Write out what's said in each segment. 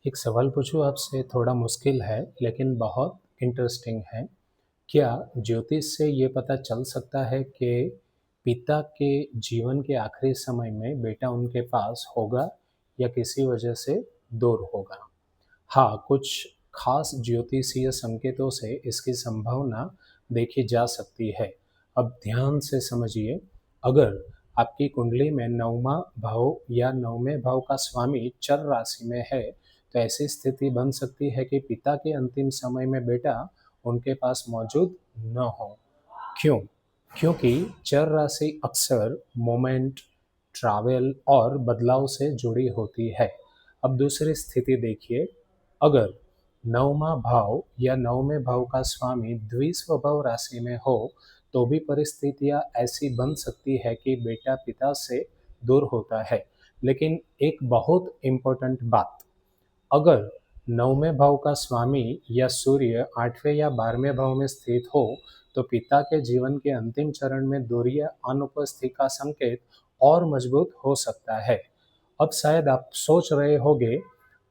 एक सवाल पूछूँ आपसे थोड़ा मुश्किल है लेकिन बहुत इंटरेस्टिंग है। क्या ज्योतिष से ये पता चल सकता है कि पिता के जीवन के आखिरी समय में बेटा उनके पास होगा या किसी वजह से दूर होगा? हाँ, कुछ खास ज्योतिषीय संकेतों से इसकी संभावना देखी जा सकती है। अब ध्यान से समझिए, अगर आपकी कुंडली में 9वाँ भाव या 9वें भाव का स्वामी चर राशि में है, तो ऐसी स्थिति बन सकती है कि पिता के अंतिम समय में बेटा उनके पास मौजूद न हो। क्यों? क्योंकि चर राशि अक्सर मोमेंट, ट्रैवल और बदलाव से जुड़ी होती है। अब दूसरी स्थिति देखिए, अगर 9वाँ भाव या 9वें भाव का स्वामी द्विस्वभाव राशि में हो, तो भी परिस्थितियाँ ऐसी बन सकती है कि बेटा पिता से दूर होता है। लेकिन एक बहुत इम्पोर्टेंट बात, अगर 9वें भाव का स्वामी या सूर्य 8वें या 12वें भाव में स्थित हो, तो पिता के जीवन के अंतिम चरण में दूरी या अनुपस्थिति का संकेत और मजबूत हो सकता है। अब शायद आप सोच रहे होंगे,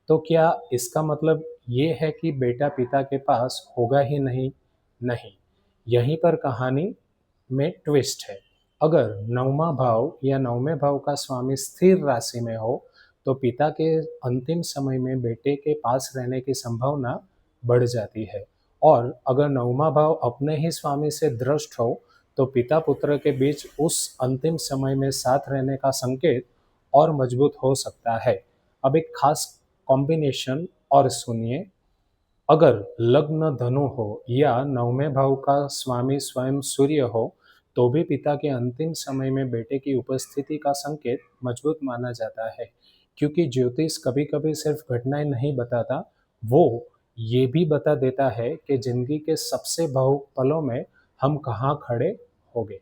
तो क्या इसका मतलब ये है कि बेटा पिता के पास होगा ही नहीं? नहीं, यहीं पर कहानी में ट्विस्ट है। अगर 9वाँ भाव या 9वें भाव का स्वामी स्थिर राशि में हो, तो पिता के अंतिम समय में बेटे के पास रहने की संभावना बढ़ जाती है। और अगर 9वाँ भाव अपने ही स्वामी से दृष्ट हो, तो पिता पुत्र के बीच उस अंतिम समय में साथ रहने का संकेत और मजबूत हो सकता है। अब एक खास कॉम्बिनेशन और सुनिए, अगर लग्न धनु हो या 9वें भाव का स्वामी स्वयं सूर्य हो, तो भी पिता के अंतिम समय में बेटे की उपस्थिति का संकेत मजबूत माना जाता है। क्योंकि ज्योतिष कभी-कभी सिर्फ घटनाएं नहीं बताता, वो ये भी बता देता है कि जिंदगी के सबसे भावुक पलों में हम कहाँ खड़े होंगे।